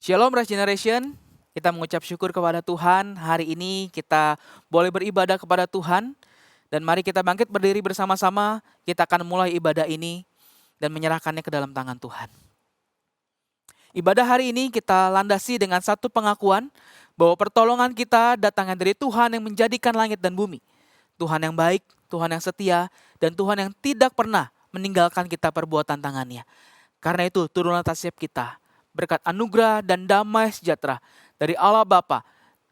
Shalom Rise Generation, kita mengucap syukur kepada Tuhan. Hari ini kita boleh beribadah kepada Tuhan. Dan mari kita bangkit berdiri bersama-sama. Kita akan mulai ibadah ini dan menyerahkannya ke dalam tangan Tuhan. Ibadah hari ini kita landasi dengan satu pengakuan bahwa pertolongan kita datangnya dari Tuhan yang menjadikan langit dan bumi. Tuhan yang baik, Tuhan yang setia, dan Tuhan yang tidak pernah meninggalkan kita perbuatan tangannya. Karena itu turunlah atas setiap kita berkat anugerah dan damai sejahtera dari Allah Bapa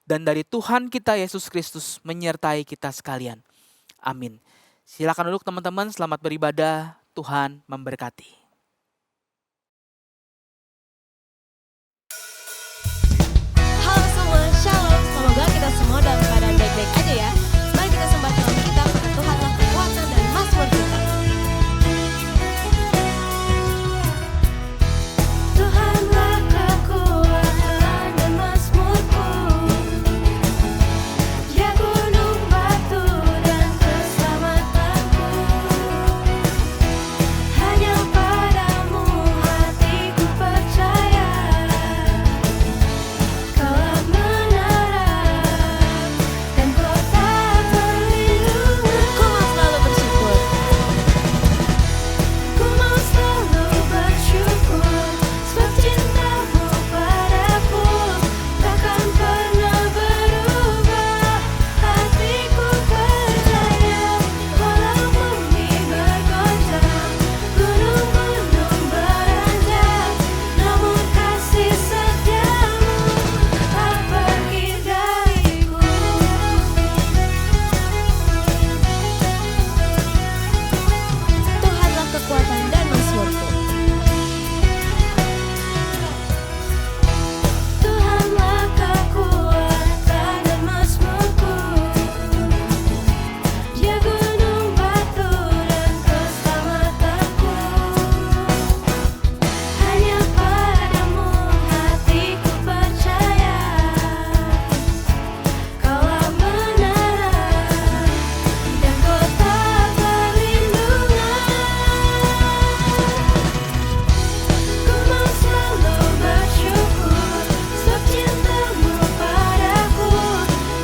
dan dari Tuhan kita Yesus Kristus menyertai kita sekalian. Amin. Silakan duduk teman-teman, selamat beribadah. Tuhan memberkati. Halo semua, shalom. Semoga kita semua dalam keadaan baik-baik aja ya. Mari kita sembah Tuhan kita karena Tuhanlah kekuatan dan mazmur kita. Tuhanlah kekuatan dan mazmurku, Dia gunung batu dan keselamatanku. Hanya padamu hatiku percaya, Kaulah menara dan kota perlindungan. Ku mau selalu bersyukur. Ku mau selalu bersyukur, sebab cintamu padaku takkan pernah berubah. Hatiku percaya, walau bumi bergoncang, gunung-gunung beranjak, namun kasih setiamu tak pergi dariku. Tuhanlah kekuatan dan mazmurku. Tuhanlah kekuatan dan mazmurku, Dia gunung batu dan keselamatanku. Hanya padamu hatiku percaya, Kaulah menara dan kota perlindungan. Ku mau selalu bersyukur, sebab cintamu padaku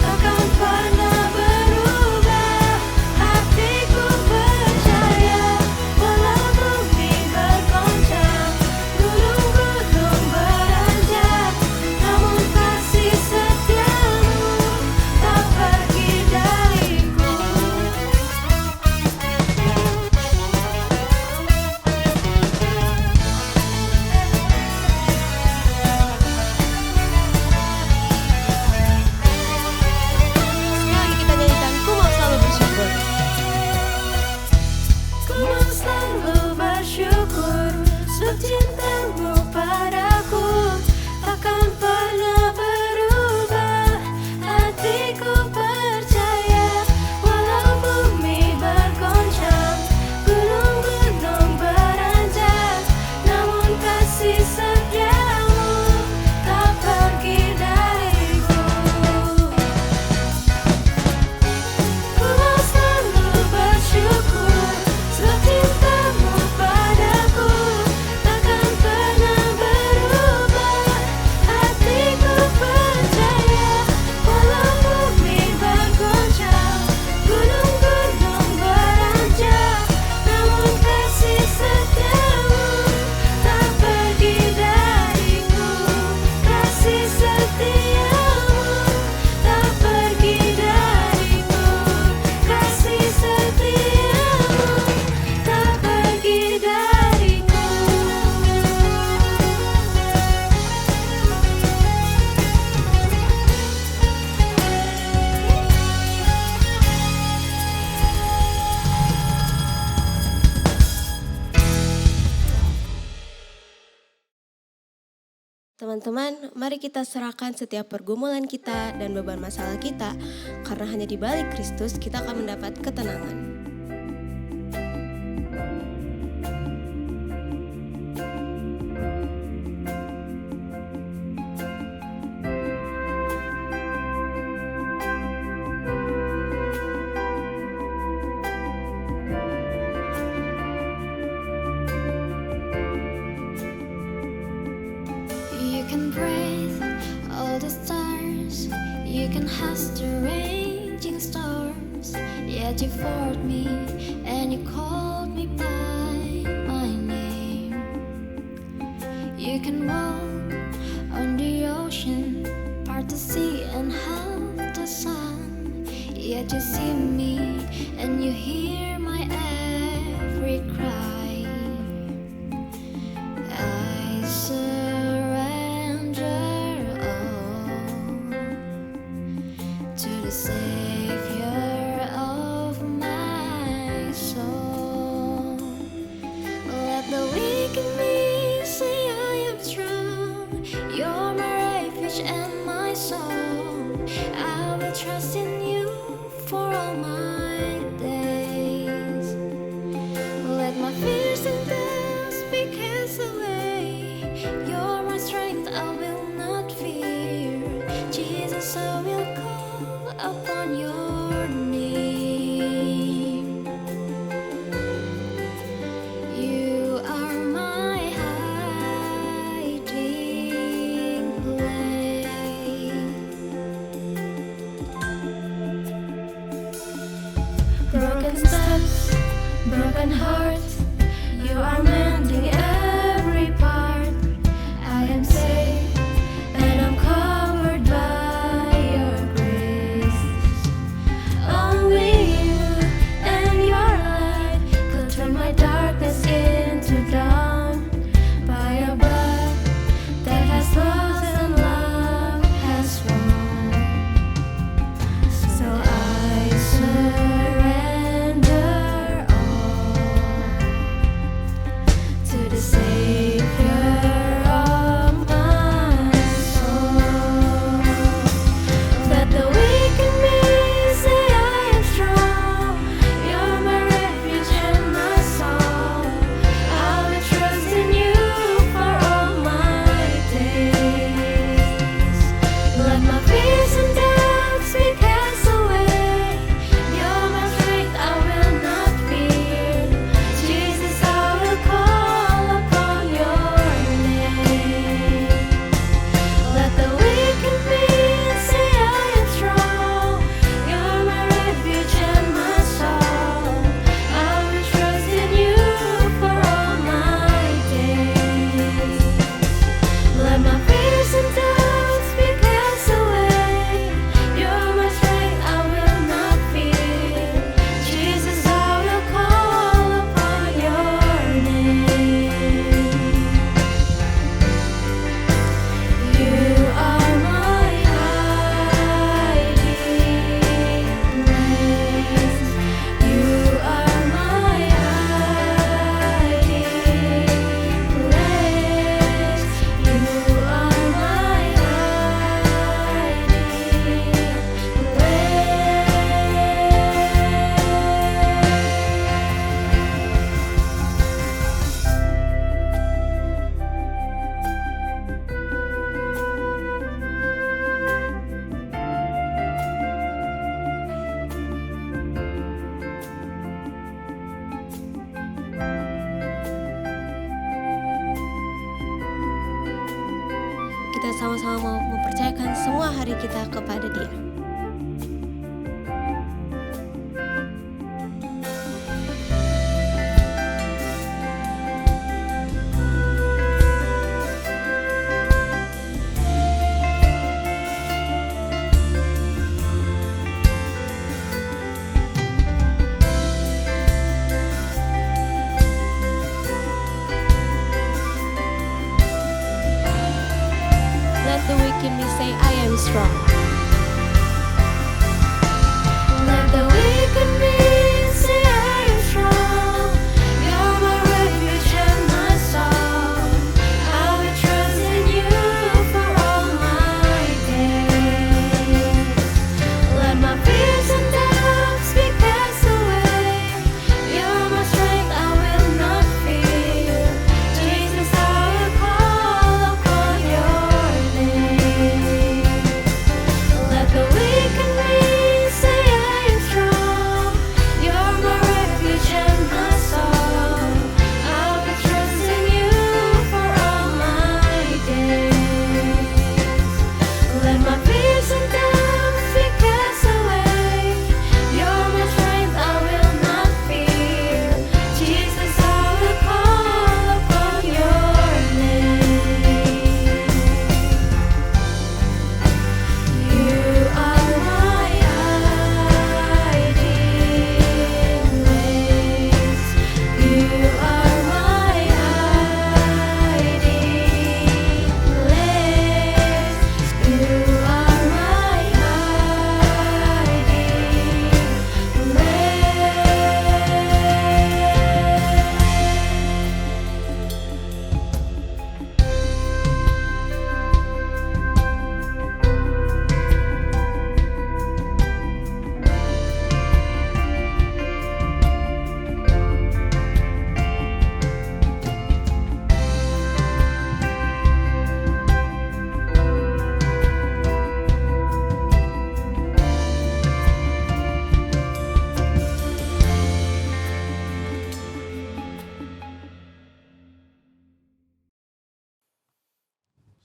takkan pernah berubah. Hatiku percaya, walau bumi bergoncang, gunung-gunung beranjak, namun kasih setiamu tak pergi dariku. Sekali lagi kita nyanyikan, ku mau selalu bersyukur. Ku mau selalu bersyukur, sebab cintamu padaku takkan pernah berubah. Hatiku percaya, walau bumi bergoncang, gunung-gunung beranjak, namun kasih setiamu tak pergi dariku. Ku mau selalu bersyukur, sebab cintamu padaku takkan pernah berubah. Hatiku percaya, walau bumi bergoncang, gunung-gunung beranjak, namun kasih setiamu tak pergi dariku. Kasih setiamu tak pergi dariku. Kasih setiamu tak pergi dariku. Teman-teman, mari kita serahkan setiap pergumulan kita dan beban masalah kita, karena hanya di balik Kristus kita akan mendapat ketenangan. You can break Yet you formed me and you called me by my name. You can walk on the ocean, part the sea and half the sun. Yet you see me and you hear my every cry. I surrender all to the Savior of my soul. Let the weak in me say I am strong. You're my refuge and my song. I will trust in you for all my days. Let my fears and doubts be cast away. You're my strength, I will not fear. Jesus, I will call upon your name. You are my hiding place. Broken steps, broken hearts, you are mending every part. I am safe and I'm covered by your grace. Only you and your light could turn my darkness into dawn. By your blood that has lost and love has won. So I surrender all to the Savior of my soul. Let the weak in me say I am strong. You're my refuge and my song. I will trust in you for all my days. Let my fears and doubts be cast away. You're my strength, I will not fear. Jesus, I will call upon your name. Let the weak in me say I am strong. You're my refuge and my song. I will trust in you for all my days. Let my fears and doubts be cast away. You're my strength, I will not fear. Jesus, I will call upon your name. You are my hiding place. You are my hiding place. You are my Kita sama-sama mau mempercayakan semua hari kita kepada Dia. Let the weak in me say I am strong. Let the weak in me say I am strong. You're my refuge and my song. I will trust in you for all my days. Let my fears and doubts be cast away. You're my strength, I will not fear. Jesus, I will call upon your name.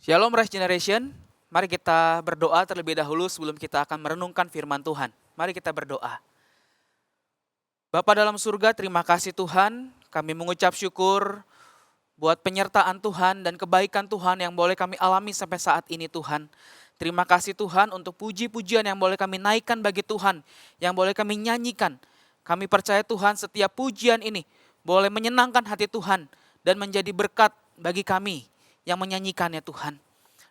Shalom Rise Generation, mari kita berdoa terlebih dahulu sebelum kita akan merenungkan firman Tuhan. Mari kita berdoa. Bapa dalam surga, terima kasih Tuhan, kami mengucap syukur buat penyertaan Tuhan dan kebaikan Tuhan yang boleh kami alami sampai saat ini Tuhan. Terima kasih Tuhan untuk puji-pujian yang boleh kami naikkan bagi Tuhan, yang boleh kami nyanyikan. Kami percaya Tuhan setiap pujian ini boleh menyenangkan hati Tuhan dan menjadi berkat bagi kami yang menyanyikannya Tuhan.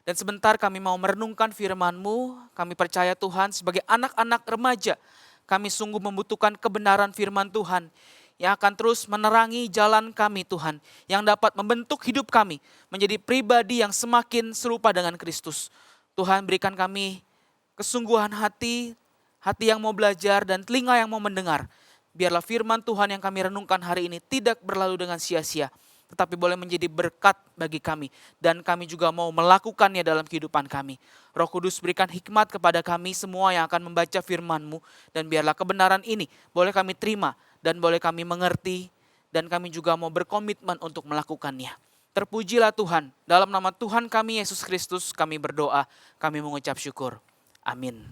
Dan sebentar kami mau merenungkan firman-Mu, kami percaya Tuhan sebagai anak-anak remaja, kami sungguh membutuhkan kebenaran firman Tuhan yang akan terus menerangi jalan kami Tuhan, yang dapat membentuk hidup kami menjadi pribadi yang semakin serupa dengan Kristus. Tuhan berikan kami kesungguhan hati, hati yang mau belajar dan telinga yang mau mendengar. Biarlah firman Tuhan yang kami renungkan hari ini tidak berlalu dengan sia-sia, tetapi boleh menjadi berkat bagi kami. Dan kami juga mau melakukannya dalam kehidupan kami. Roh Kudus berikan hikmat kepada kami semua yang akan membaca firman-Mu. Dan biarlah kebenaran ini boleh kami terima dan boleh kami mengerti. Dan kami juga mau berkomitmen untuk melakukannya. Terpujilah Tuhan. Dalam nama Tuhan kami Yesus Kristus kami berdoa. Kami mengucap syukur. Amin.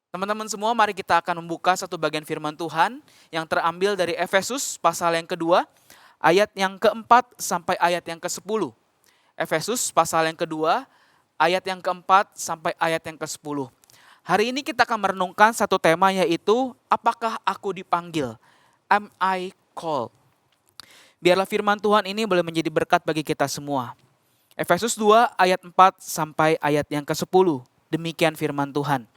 Teman-teman semua, mari kita akan membuka satu bagian firman Tuhan yang terambil dari Efesus pasal yang kedua. Ayat yang keempat sampai ayat yang ke-10. Efesus pasal yang kedua, ayat yang keempat sampai ayat yang ke-10. Hari ini kita akan merenungkan satu tema, yaitu apakah aku dipanggil? Am I called? Biarlah firman Tuhan ini boleh menjadi berkat bagi kita semua. Efesus 2 ayat 4 sampai ayat yang ke-10. Demikian firman Tuhan.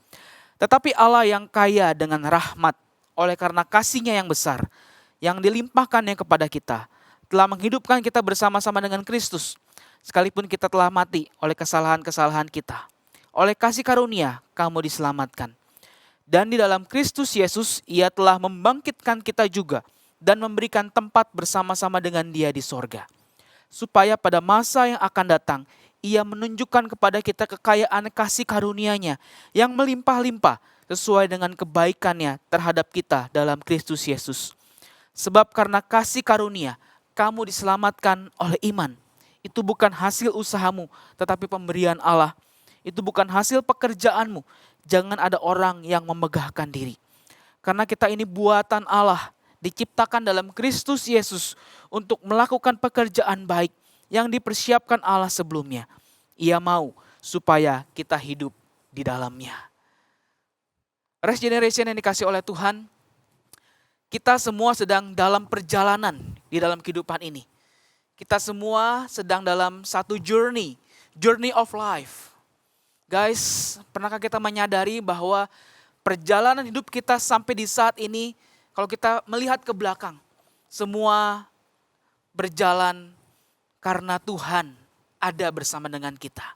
Tetapi Allah yang kaya dengan rahmat, oleh karena kasih-Nya yang besar, yang dilimpahkannya kepada kita, telah menghidupkan kita bersama-sama dengan Kristus, sekalipun kita telah mati oleh kesalahan-kesalahan kita. Oleh kasih karunia, kamu diselamatkan. Dan di dalam Kristus Yesus, Ia telah membangkitkan kita juga, dan memberikan tempat bersama-sama dengan Dia di sorga. Supaya pada masa yang akan datang, Ia menunjukkan kepada kita kekayaan kasih karunia-Nya, yang melimpah-limpah, sesuai dengan kebaikan-Nya terhadap kita dalam Kristus Yesus. Sebab karena kasih karunia, kamu diselamatkan oleh iman. Itu bukan hasil usahamu, tetapi pemberian Allah. Itu bukan hasil pekerjaanmu. Jangan ada orang yang memegahkan diri. Karena kita ini buatan Allah, diciptakan dalam Kristus Yesus untuk melakukan pekerjaan baik yang dipersiapkan Allah sebelumnya. Ia mau supaya kita hidup di dalamnya. Rise Generation yang dikasih oleh Tuhan, kita semua sedang dalam perjalanan di dalam kehidupan ini. Kita semua sedang dalam satu journey of life. Guys, pernahkah kita menyadari bahwa perjalanan hidup kita sampai di saat ini, kalau kita melihat ke belakang, semua berjalan karena Tuhan ada bersama dengan kita.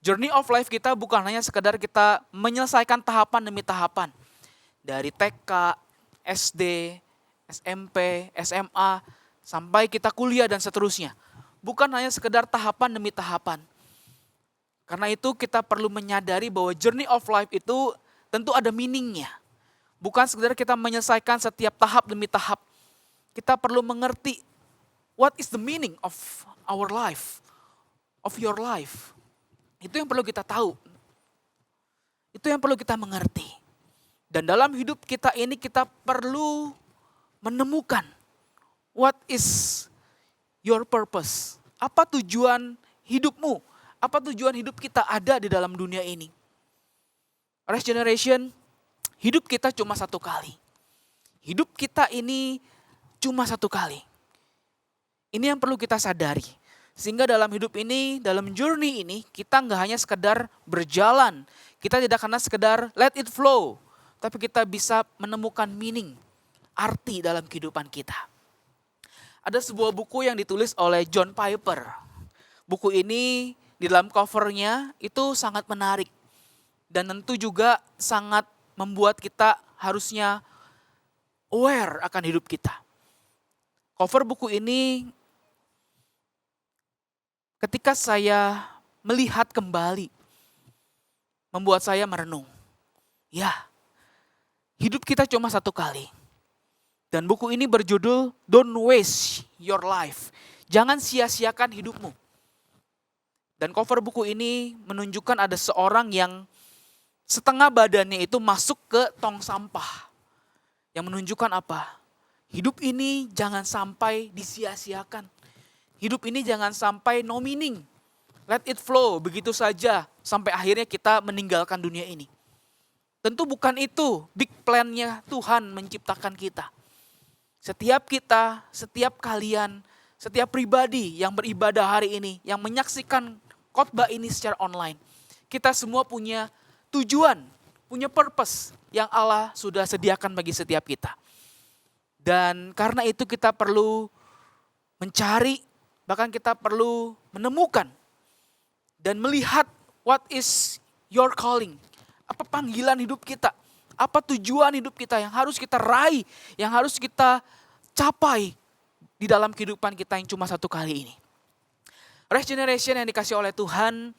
Journey of life kita bukan hanya sekedar kita menyelesaikan tahapan demi tahapan. Dari TK, SD, SMP, SMA, sampai kita kuliah dan seterusnya. Bukan hanya sekedar tahapan demi tahapan. Karena itu kita perlu menyadari bahwa journey of life itu tentu ada meaningnya. Bukan sekedar kita menyelesaikan setiap tahap demi tahap. Kita perlu mengerti what is the meaning of our life, of your life. Itu yang perlu kita tahu. Itu yang perlu kita mengerti. Dan dalam hidup kita ini kita perlu menemukan what is your purpose. Apa tujuan hidupmu? Apa tujuan hidup kita ada di dalam dunia ini? Rise Generation, hidup kita cuma satu kali. Hidup kita ini cuma satu kali. Ini yang perlu kita sadari. Sehingga dalam hidup ini, dalam journey ini, kita nggak hanya sekedar berjalan. Kita tidak hanya sekedar let it flow. Tapi kita bisa menemukan meaning, arti dalam kehidupan kita. Ada sebuah buku yang ditulis oleh John Piper. Buku ini di dalam covernya itu sangat menarik. Dan tentu juga sangat membuat kita harusnya aware akan hidup kita. Cover buku ini ketika saya melihat kembali, membuat saya merenung. Ya, hidup kita cuma satu kali. Dan buku ini berjudul Don't Waste Your Life. Jangan sia-siakan hidupmu. Dan cover buku ini menunjukkan ada seorang yang setengah badannya itu masuk ke tong sampah. Yang menunjukkan apa? Hidup ini jangan sampai disia-siakan. Hidup ini jangan sampai no meaning. Let it flow begitu saja sampai akhirnya kita meninggalkan dunia ini. Tentu bukan itu big plan-nya Tuhan menciptakan kita. Setiap kita, setiap kalian, setiap pribadi yang beribadah hari ini, yang menyaksikan khotbah ini secara online, kita semua punya tujuan, punya purpose yang Allah sudah sediakan bagi setiap kita. Dan karena itu kita perlu mencari, bahkan kita perlu menemukan dan melihat what is your calling. Apa panggilan hidup kita? Apa tujuan hidup kita yang harus kita raih, yang harus kita capai di dalam kehidupan kita yang cuma satu kali ini. Regeneration yang dikasih oleh Tuhan,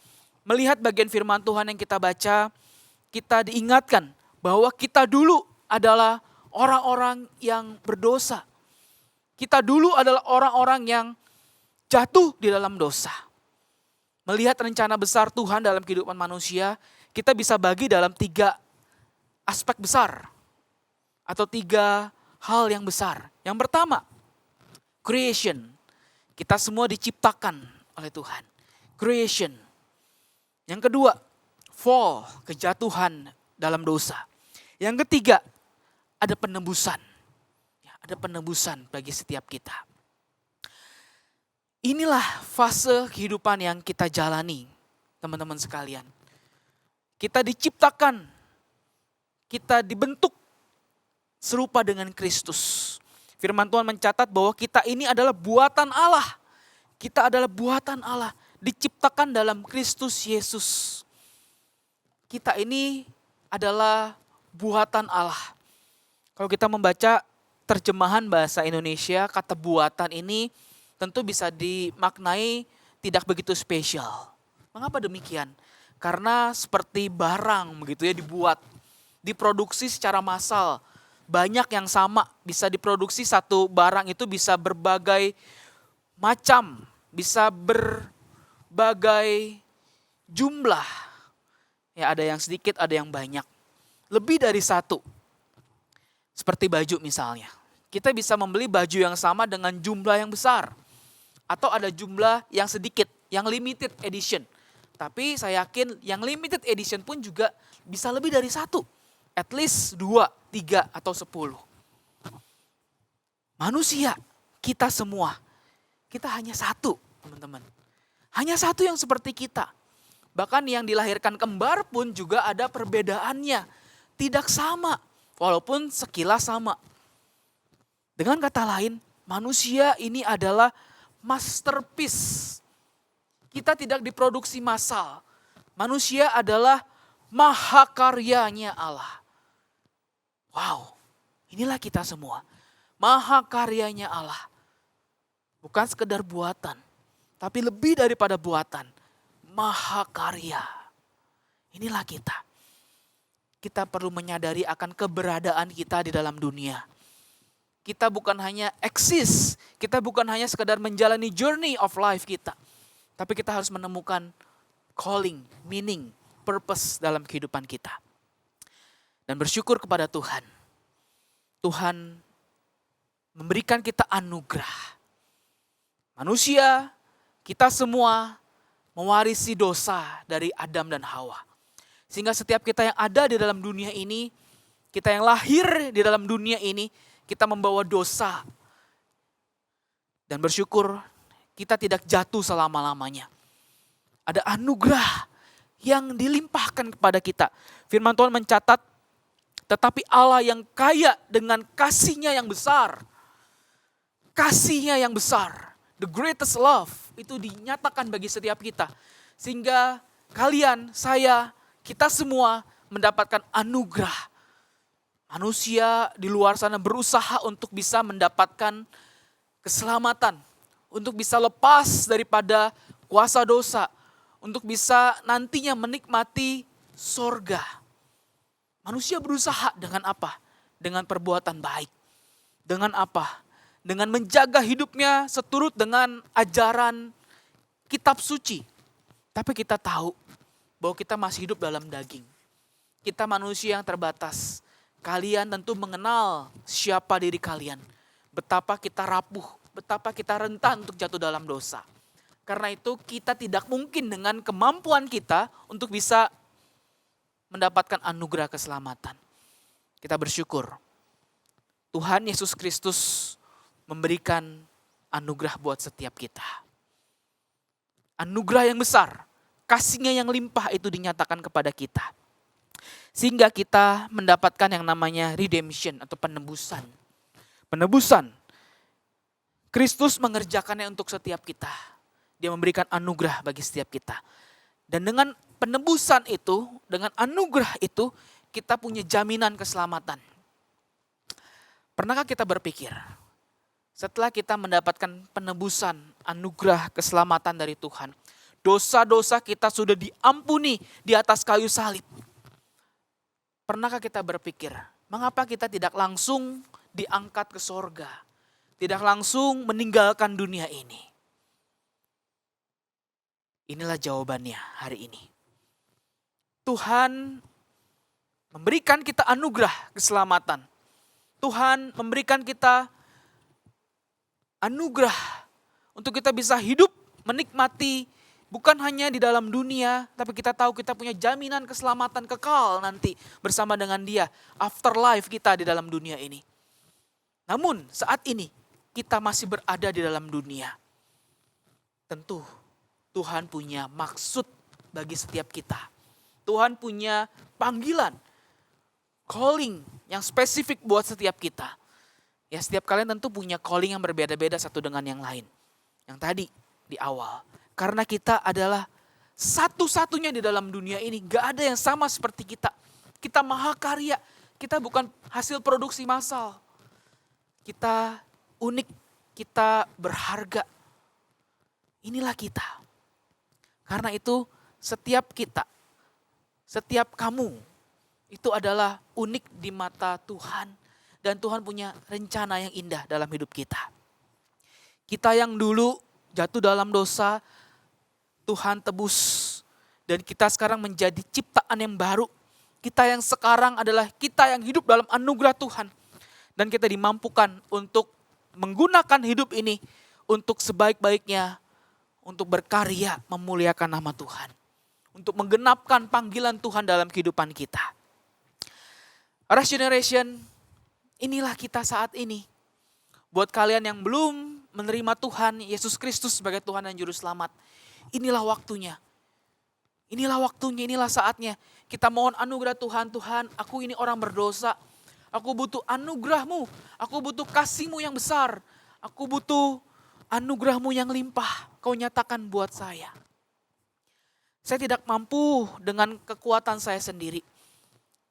melihat bagian firman Tuhan yang kita baca, kita diingatkan bahwa kita dulu adalah orang-orang yang berdosa. Kita dulu adalah orang-orang yang jatuh di dalam dosa. Melihat rencana besar Tuhan dalam kehidupan manusia, kita bisa bagi dalam 3 aspek besar. Atau 3 hal yang besar. Yang pertama, creation. Kita semua diciptakan oleh Tuhan. Creation. Yang kedua, fall, kejatuhan dalam dosa. Yang ketiga, ada penebusan. Ada penebusan bagi setiap kita. Inilah fase kehidupan yang kita jalani, teman-teman sekalian. Kita diciptakan, kita dibentuk serupa dengan Kristus. Firman Tuhan mencatat bahwa kita ini adalah buatan Allah. Kita adalah buatan Allah, diciptakan dalam Kristus Yesus. Kita ini adalah buatan Allah. Kalau kita membaca terjemahan bahasa Indonesia, kata buatan ini tentu bisa dimaknai tidak begitu spesial. Mengapa demikian? Karena seperti barang begitu ya, dibuat, diproduksi secara massal. Banyak yang sama, bisa diproduksi satu barang itu bisa berbagai macam, bisa berbagai jumlah. Ya, ada yang sedikit, ada yang banyak. Lebih dari satu. Seperti baju misalnya. Kita bisa membeli baju yang sama dengan jumlah yang besar. Atau ada jumlah yang sedikit, yang limited edition. Tapi saya yakin yang limited edition pun juga bisa lebih dari satu. At least 2, 3, atau 10. Manusia, kita semua, kita hanya satu, teman-teman. Hanya satu yang seperti kita. Bahkan yang dilahirkan kembar pun juga ada perbedaannya. Tidak sama, walaupun sekilas sama. Dengan kata lain, manusia ini adalah masterpiece. Kita tidak diproduksi massal. Manusia adalah mahakaryanya Allah. Wow, inilah kita semua. Mahakaryanya Allah. Bukan sekedar buatan, tapi lebih daripada buatan. Mahakarya. Inilah kita. Kita perlu menyadari akan keberadaan kita di dalam dunia. Kita bukan hanya eksis, kita bukan hanya sekedar menjalani journey of life kita. Tapi kita harus menemukan calling, meaning, purpose dalam kehidupan kita. Dan bersyukur kepada Tuhan. Tuhan memberikan kita anugerah. Manusia, kita semua mewarisi dosa dari Adam dan Hawa. Sehingga setiap kita yang ada di dalam dunia ini, kita yang lahir di dalam dunia ini, kita membawa dosa. Dan bersyukur kita tidak jatuh selama-lamanya. Ada anugerah yang dilimpahkan kepada kita. Firman Tuhan mencatat, tetapi Allah yang kaya dengan kasih-Nya yang besar. Kasih-Nya yang besar. The greatest love itu dinyatakan bagi setiap kita. Sehingga kalian, saya, kita semua mendapatkan anugerah. Manusia di luar sana berusaha untuk bisa mendapatkan keselamatan. Untuk bisa lepas daripada kuasa dosa. Untuk bisa nantinya menikmati sorga. Manusia berusaha dengan apa? Dengan perbuatan baik. Dengan apa? Dengan menjaga hidupnya seturut dengan ajaran kitab suci. Tapi kita tahu bahwa kita masih hidup dalam daging. Kita manusia yang terbatas. Kalian tentu mengenal siapa diri kalian. Betapa kita rapuh, betapa kita rentan untuk jatuh dalam dosa. Karena itu kita tidak mungkin dengan kemampuan kita untuk bisa mendapatkan anugerah keselamatan. Kita bersyukur Tuhan Yesus Kristus memberikan anugerah buat setiap kita. Anugerah yang besar, kasih-Nya yang limpah itu dinyatakan kepada kita. Sehingga kita mendapatkan yang namanya redemption atau penebusan. Penebusan. Kristus mengerjakannya untuk setiap kita. Dia memberikan anugerah bagi setiap kita. Dan dengan penebusan itu, dengan anugerah itu, kita punya jaminan keselamatan. Pernahkah kita berpikir, setelah kita mendapatkan penebusan, anugerah keselamatan dari Tuhan, dosa-dosa kita sudah diampuni di atas kayu salib. Pernahkah kita berpikir, mengapa kita tidak langsung diangkat ke sorga? Tidak langsung meninggalkan dunia ini? Inilah jawabannya hari ini. Tuhan memberikan kita anugerah keselamatan. Tuhan memberikan kita anugerah untuk kita bisa hidup menikmati bukan hanya di dalam dunia, tapi kita tahu kita punya jaminan keselamatan kekal nanti bersama dengan Dia, afterlife kita di dalam dunia ini. Namun saat ini kita masih berada di dalam dunia. Tentu Tuhan punya maksud bagi setiap kita. Tuhan punya panggilan, calling yang spesifik buat setiap kita. Ya, setiap kalian tentu punya calling yang berbeda-beda satu dengan yang lain. Yang tadi di awal. Karena kita adalah satu-satunya di dalam dunia ini. Gak ada yang sama seperti kita. Kita mahakarya. Kita bukan hasil produksi massal. Kita unik. Kita berharga. Inilah kita. Karena itu setiap kita, setiap kamu, itu adalah unik di mata Tuhan. Dan Tuhan punya rencana yang indah dalam hidup kita. Kita yang dulu jatuh dalam dosa, Tuhan tebus. Dan kita sekarang menjadi ciptaan yang baru. Kita yang sekarang adalah kita yang hidup dalam anugerah Tuhan. Dan kita dimampukan untuk menggunakan hidup ini untuk sebaik-baiknya, untuk berkarya memuliakan nama Tuhan. Untuk menggenapkan panggilan Tuhan dalam kehidupan kita. Rush Generation, inilah kita saat ini. Buat kalian yang belum menerima Tuhan Yesus Kristus sebagai Tuhan dan Juru Selamat, inilah waktunya. Inilah waktunya, inilah saatnya. Kita mohon anugerah Tuhan, Tuhan aku ini orang berdosa. Aku butuh anugerah-Mu, aku butuh kasih-Mu yang besar. Aku butuh anugerah-Mu yang limpah, Kau nyatakan buat saya. Saya tidak mampu dengan kekuatan saya sendiri.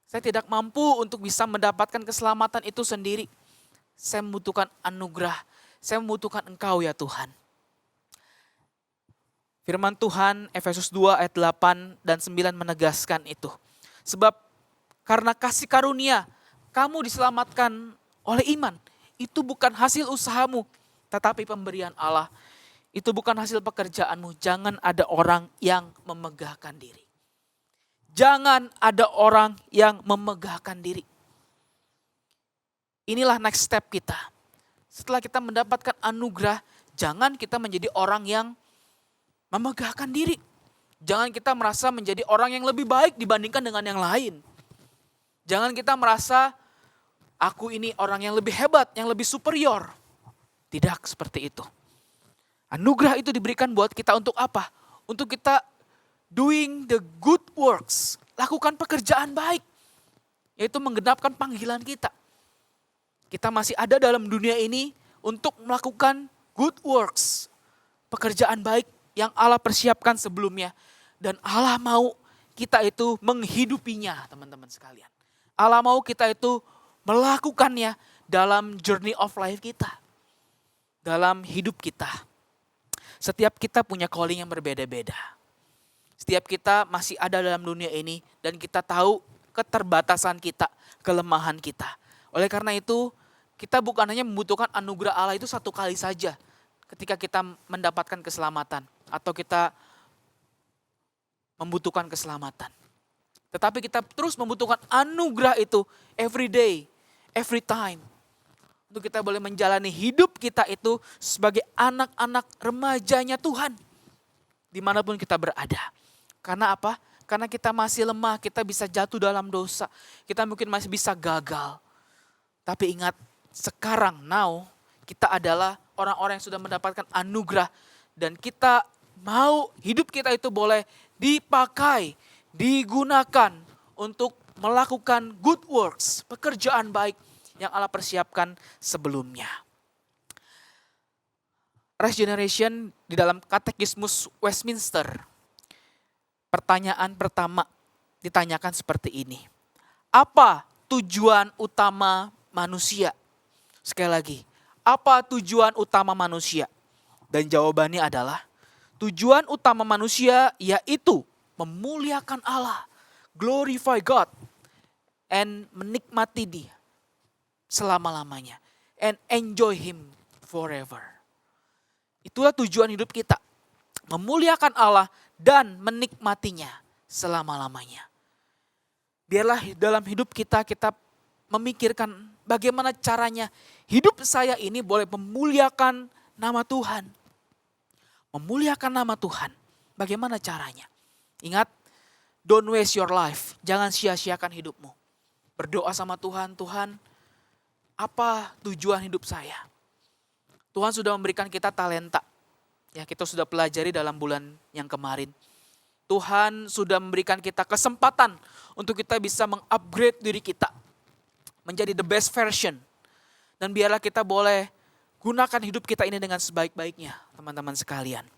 Saya tidak mampu untuk bisa mendapatkan keselamatan itu sendiri. Saya membutuhkan anugerah. Saya membutuhkan Engkau ya Tuhan. Firman Tuhan Efesus 2 ayat 8 dan 9 menegaskan itu. Sebab karena kasih karunia kamu diselamatkan oleh iman. Itu bukan hasil usahamu, tetapi pemberian Allah. Itu bukan hasil pekerjaanmu. Jangan ada orang yang memegahkan diri. Jangan ada orang yang memegahkan diri. Inilah next step kita. Setelah kita mendapatkan anugerah, jangan kita menjadi orang yang memegahkan diri. Jangan kita merasa menjadi orang yang lebih baik dibandingkan dengan yang lain. Jangan kita merasa aku ini orang yang lebih hebat, yang lebih superior. Tidak seperti itu. Anugerah itu diberikan buat kita untuk apa? Untuk kita doing the good works. Lakukan pekerjaan baik. Yaitu menggenapkan panggilan kita. Kita masih ada dalam dunia ini untuk melakukan good works. Pekerjaan baik yang Allah persiapkan sebelumnya. Dan Allah mau kita itu menghidupinya teman-teman sekalian. Allah mau kita itu melakukannya dalam journey of life kita. Dalam hidup kita. Setiap kita punya calling yang berbeda-beda. Setiap kita masih ada dalam dunia ini dan kita tahu keterbatasan kita, kelemahan kita. Oleh karena itu, kita bukan hanya membutuhkan anugerah Allah itu satu kali saja ketika kita mendapatkan keselamatan atau kita membutuhkan keselamatan. Tetapi kita terus membutuhkan anugerah itu every day, every time. Untuk kita boleh menjalani hidup kita itu sebagai anak-anak remajanya Tuhan. Dimanapun kita berada. Karena apa? Karena kita masih lemah, kita bisa jatuh dalam dosa. Kita mungkin masih bisa gagal. Tapi ingat, sekarang, now, kita adalah orang-orang yang sudah mendapatkan anugerah. Dan kita mau hidup kita itu boleh dipakai, digunakan untuk melakukan good works, pekerjaan baik yang Allah persiapkan sebelumnya. Rise Generation di dalam Katekismus Westminster, pertanyaan pertama ditanyakan seperti ini. Apa tujuan utama manusia? Sekali lagi, apa tujuan utama manusia? Dan jawabannya adalah, tujuan utama manusia yaitu memuliakan Allah, glorify God, and menikmati Dia selama-lamanya, and enjoy Him forever. Itulah tujuan hidup kita, memuliakan Allah dan menikmatinya selama-lamanya. Biarlah dalam hidup kita memikirkan bagaimana caranya hidup saya ini boleh memuliakan nama Tuhan. Memuliakan nama Tuhan. Bagaimana caranya? Ingat, don't waste your life. Jangan sia-siakan hidupmu. Berdoa sama Tuhan, Tuhan, apa tujuan hidup saya? Tuhan sudah memberikan kita talenta. Ya, kita sudah pelajari dalam bulan yang kemarin. Tuhan sudah memberikan kita kesempatan untuk kita bisa mengupgrade diri kita. Menjadi the best version. Dan biarlah kita boleh gunakan hidup kita ini dengan sebaik-baiknya, teman-teman sekalian.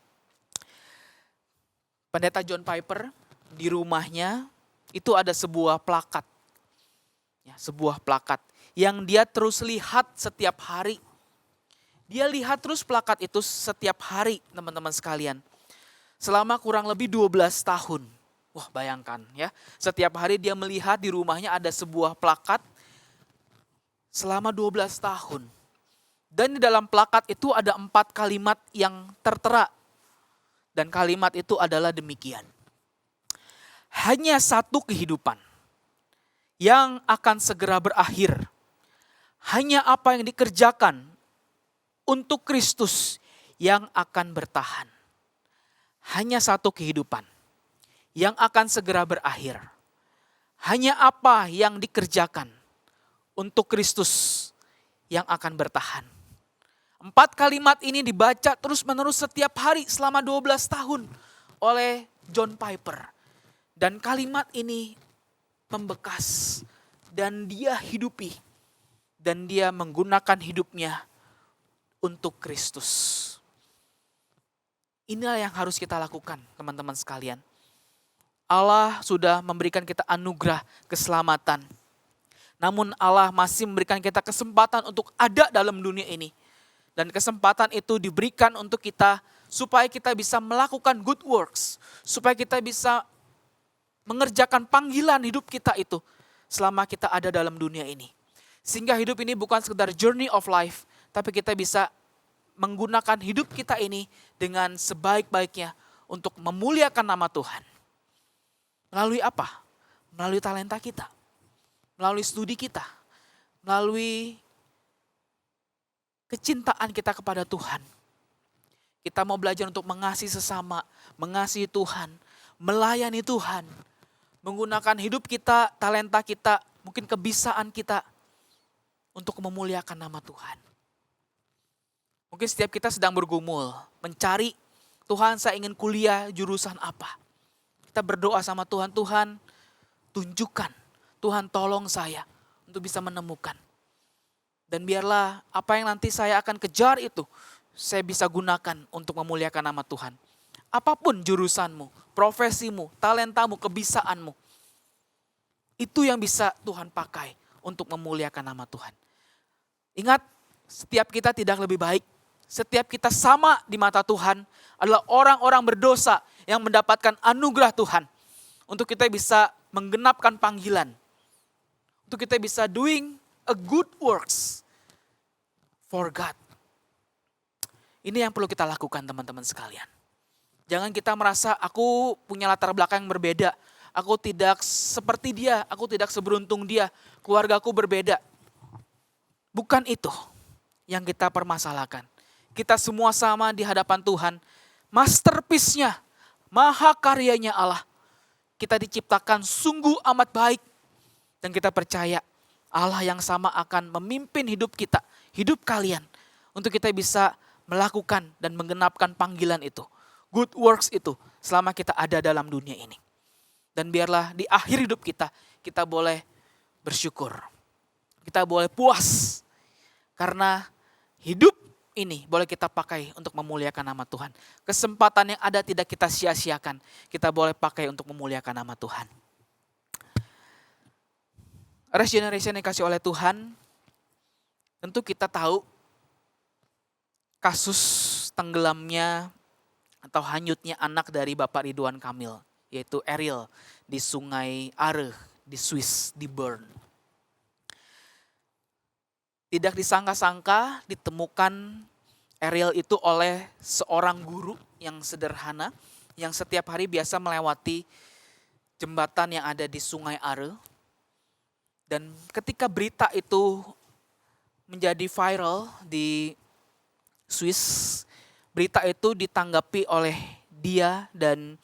Pendeta John Piper di rumahnya itu ada sebuah plakat. Ya, sebuah plakat yang dia terus lihat setiap hari. Dia lihat terus plakat itu setiap hari, teman-teman sekalian. Selama kurang lebih 12 tahun. Wah, bayangkan ya. Setiap hari dia melihat di rumahnya ada sebuah plakat selama 12 tahun. Dan di dalam plakat itu ada 4 kalimat yang tertera. Dan kalimat itu adalah demikian. Hanya satu kehidupan yang akan segera berakhir. Hanya apa yang dikerjakan untuk Kristus yang akan bertahan. Hanya satu kehidupan yang akan segera berakhir. Hanya apa yang dikerjakan untuk Kristus yang akan bertahan. 4 kalimat ini dibaca terus-menerus setiap hari selama 12 tahun oleh John Piper. Dan kalimat ini membekas dan dia hidupi. Dan dia menggunakan hidupnya untuk Kristus. Inilah yang harus kita lakukan, teman-teman sekalian. Allah sudah memberikan kita anugerah keselamatan. Namun Allah masih memberikan kita kesempatan untuk ada dalam dunia ini. Dan kesempatan itu diberikan untuk kita supaya kita bisa melakukan good works. Supaya kita bisa mengerjakan panggilan hidup kita itu selama kita ada dalam dunia ini. Sehingga hidup ini bukan sekedar journey of life, tapi kita bisa menggunakan hidup kita ini dengan sebaik-baiknya untuk memuliakan nama Tuhan. Melalui apa? Melalui talenta kita. Melalui studi kita. Melalui kecintaan kita kepada Tuhan. Kita mau belajar untuk mengasihi sesama, mengasihi Tuhan, melayani Tuhan. Menggunakan hidup kita, talenta kita, mungkin kebisaan kita untuk memuliakan nama Tuhan. Mungkin setiap kita sedang bergumul, mencari, Tuhan saya ingin kuliah jurusan apa. Kita berdoa sama Tuhan, Tuhan tunjukkan, Tuhan tolong saya untuk bisa menemukan. Dan biarlah apa yang nanti saya akan kejar itu, saya bisa gunakan untuk memuliakan nama Tuhan. Apapun jurusanmu, profesimu, talentamu, kebisaanmu. Itu yang bisa Tuhan pakai untuk memuliakan nama Tuhan. Ingat, setiap kita tidak lebih baik. Setiap kita sama di mata Tuhan adalah orang-orang berdosa yang mendapatkan anugerah Tuhan. Untuk kita bisa menggenapkan panggilan. Untuk kita bisa doing a good works for God. Ini yang perlu kita lakukan, teman-teman sekalian. Jangan kita merasa aku punya latar belakang yang berbeda. Aku tidak seperti dia, aku tidak seberuntung dia, keluargaku berbeda. Bukan itu yang kita permasalahkan. Kita semua sama di hadapan Tuhan. Masterpiece-nya, maha karyanya Allah. Kita diciptakan sungguh amat baik. Dan kita percaya Allah yang sama akan memimpin hidup kita, hidup kalian. Untuk kita bisa melakukan dan menggenapkan panggilan itu. Good works itu selama kita ada dalam dunia ini. Dan biarlah di akhir hidup kita, kita boleh bersyukur. Kita boleh puas. Karena hidup ini boleh kita pakai untuk memuliakan nama Tuhan. Kesempatan yang ada tidak kita sia-siakan. Kita boleh pakai untuk memuliakan nama Tuhan. Regeneration yang dikasih oleh Tuhan, tentu kita tahu kasus tenggelamnya atau hanyutnya anak dari Bapak Ridwan Kamil, yaitu Ariel di Sungai Are di Swiss, di Bern. Tidak disangka-sangka ditemukan Ariel itu oleh seorang guru yang sederhana, yang setiap hari biasa melewati jembatan yang ada di Sungai Are. Dan ketika berita itu menjadi viral di Swiss, berita itu ditanggapi oleh dia dan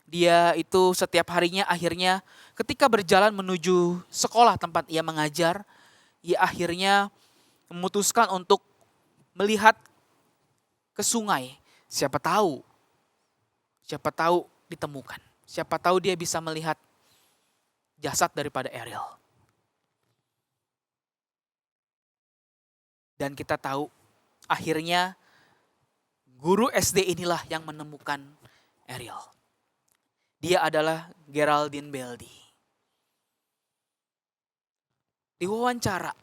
dia itu setiap harinya akhirnya ketika berjalan menuju sekolah tempat ia mengajar, ia akhirnya memutuskan untuk melihat ke sungai. Siapa tahu ditemukan. Siapa tahu dia bisa melihat jasad daripada Ariel. Dan kita tahu akhirnya guru SD inilah yang menemukan Ariel. Dia adalah Geraldine Beldi. Diwawancara.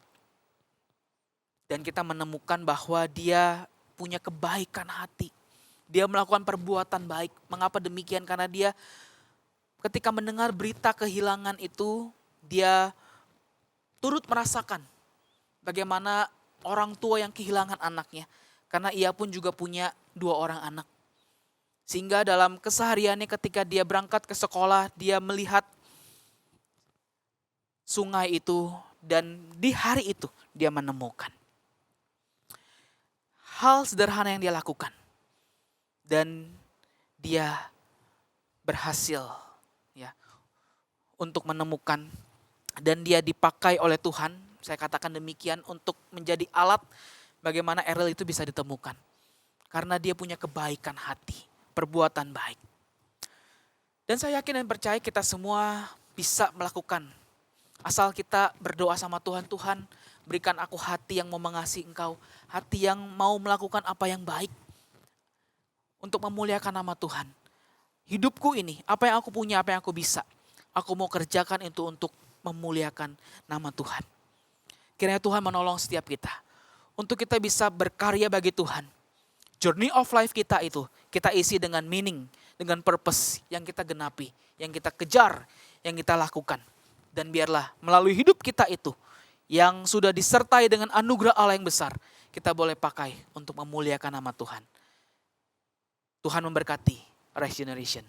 Dan kita menemukan bahwa dia punya kebaikan hati. Dia melakukan perbuatan baik. Mengapa demikian? Karena dia ketika mendengar berita kehilangan itu, dia turut merasakan bagaimana orang tua yang kehilangan anaknya. Karena ia pun juga punya 2 orang anak. Sehingga dalam kesehariannya ketika dia berangkat ke sekolah, dia melihat sungai itu dan di hari itu dia menemukan. Hal sederhana yang dia lakukan. Dan dia berhasil ya untuk menemukan dan dia dipakai oleh Tuhan. Saya katakan demikian untuk menjadi alat bagaimana Ariel itu bisa ditemukan. Karena dia punya kebaikan hati, perbuatan baik. Dan saya yakin dan percaya kita semua bisa melakukan. Asal kita berdoa sama Tuhan, Tuhan berikan aku hati yang mau mengasihi Engkau. Hati yang mau melakukan apa yang baik. Untuk memuliakan nama Tuhan. Hidupku ini, apa yang aku punya, apa yang aku bisa. Aku mau kerjakan itu untuk memuliakan nama Tuhan. Kiranya Tuhan menolong setiap kita. Untuk kita bisa berkarya bagi Tuhan. Journey of life kita itu, kita isi dengan meaning, dengan purpose yang kita genapi, yang kita kejar, yang kita lakukan. Dan biarlah melalui hidup kita itu, yang sudah disertai dengan anugerah Allah yang besar, kita boleh pakai untuk memuliakan nama Tuhan. Tuhan memberkati Regeneration.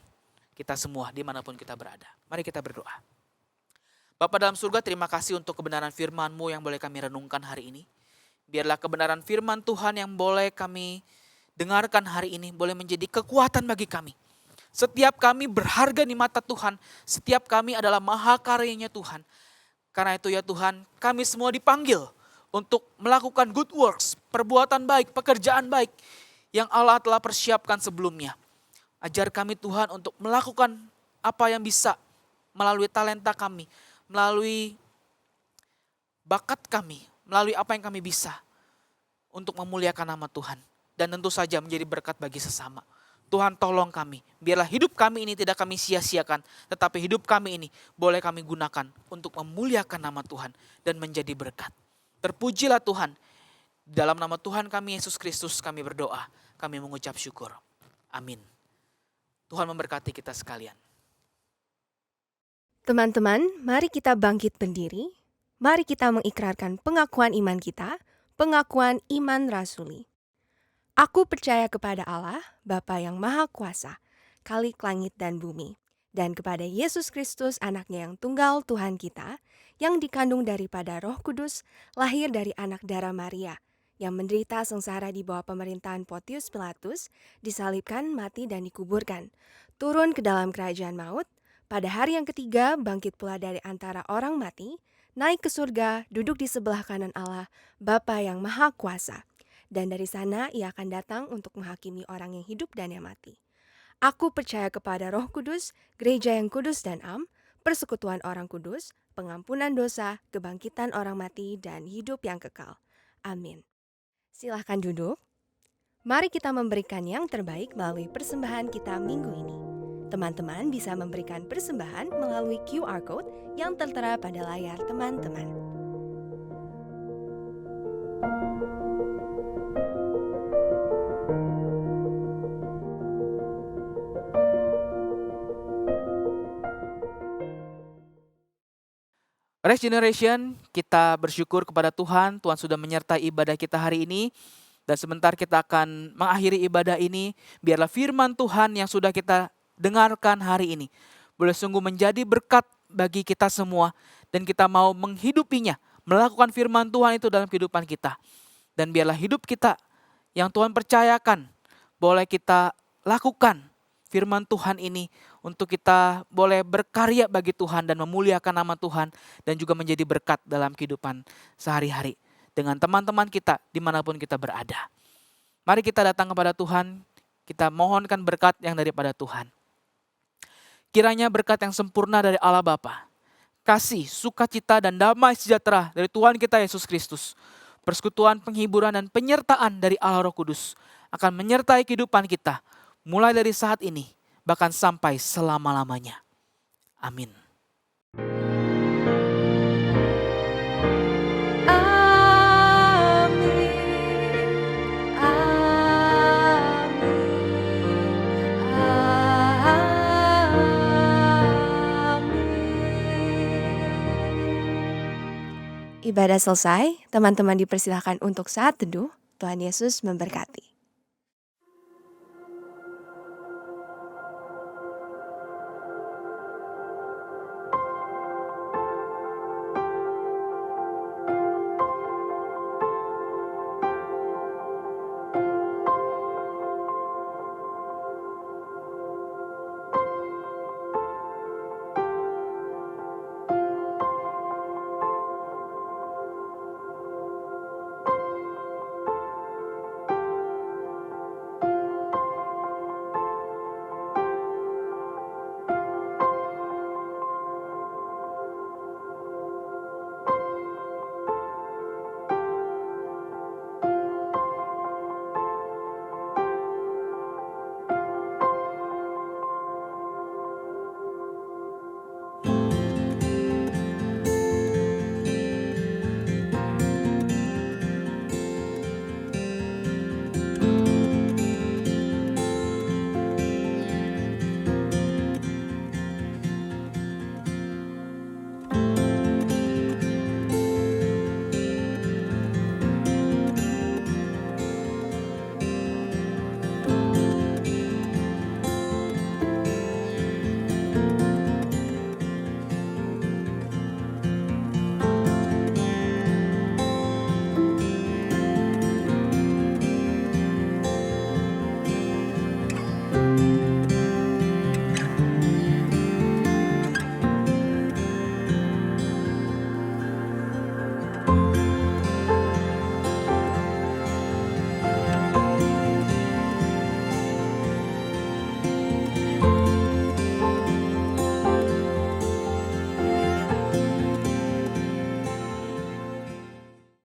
Kita semua dimanapun kita berada. Mari kita berdoa. Bapa dalam surga, terima kasih untuk kebenaran firman-Mu yang boleh kami renungkan hari ini. Biarlah kebenaran firman Tuhan yang boleh kami dengarkan hari ini boleh menjadi kekuatan bagi kami. Setiap kami berharga di mata Tuhan. Setiap kami adalah maha karyanya Tuhan. Karena itu ya Tuhan, kami semua dipanggil untuk melakukan good works, perbuatan baik, pekerjaan baik yang Allah telah persiapkan sebelumnya. Ajar kami Tuhan untuk melakukan apa yang bisa melalui talenta kami, melalui bakat kami, melalui apa yang kami bisa untuk memuliakan nama Tuhan. Dan tentu saja menjadi berkat bagi sesama. Tuhan tolong kami, biarlah hidup kami ini tidak kami sia-siakan, tetapi hidup kami ini boleh kami gunakan untuk memuliakan nama Tuhan dan menjadi berkat. Terpujilah Tuhan, dalam nama Tuhan kami Yesus Kristus kami berdoa, kami mengucap syukur. Amin. Tuhan memberkati kita sekalian. Teman-teman, mari kita bangkit berdiri. Mari kita mengikrarkan pengakuan iman kita, pengakuan iman rasuli. Aku percaya kepada Allah, Bapa yang Maha Kuasa, Khalik langit dan bumi. Dan kepada Yesus Kristus anaknya yang tunggal Tuhan kita, yang dikandung daripada Roh Kudus, lahir dari anak darah Maria, yang menderita sengsara di bawah pemerintahan Pontius Pilatus, disalibkan, mati dan dikuburkan, turun ke dalam kerajaan maut, pada hari yang ketiga bangkit pula dari antara orang mati, naik ke surga, duduk di sebelah kanan Allah, Bapa yang Maha Kuasa. Dan dari sana ia akan datang untuk menghakimi orang yang hidup dan yang mati. Aku percaya kepada Roh Kudus, gereja yang kudus dan am, persekutuan orang kudus, pengampunan dosa, kebangkitan orang mati, dan hidup yang kekal. Amin. Silahkan duduk. Mari kita memberikan yang terbaik melalui persembahan kita minggu ini. Teman-teman bisa memberikan persembahan melalui QR Code yang tertera pada layar teman-teman. Rest Generation, kita bersyukur kepada Tuhan. Tuhan sudah menyertai ibadah kita hari ini. Dan sebentar kita akan mengakhiri ibadah ini. Biarlah firman Tuhan yang sudah kita dengarkan hari ini boleh sungguh menjadi berkat bagi kita semua. Dan kita mau menghidupinya, melakukan firman Tuhan itu dalam kehidupan kita. Dan biarlah hidup kita yang Tuhan percayakan, boleh kita lakukan firman Tuhan ini untuk kita boleh berkarya bagi Tuhan dan memuliakan nama Tuhan dan juga menjadi berkat dalam kehidupan sehari-hari dengan teman-teman kita dimanapun kita berada. Mari kita datang kepada Tuhan, kita mohonkan berkat yang daripada Tuhan. Kiranya berkat yang sempurna dari Allah Bapa, kasih, sukacita dan damai sejahtera dari Tuhan kita Yesus Kristus, persekutuan, penghiburan dan penyertaan dari Allah Roh Kudus akan menyertai kehidupan kita mulai dari saat ini, bahkan sampai selama-lamanya. Amin. Ibadah selesai, teman-teman dipersilahkan untuk saat teduh. Tuhan Yesus memberkati.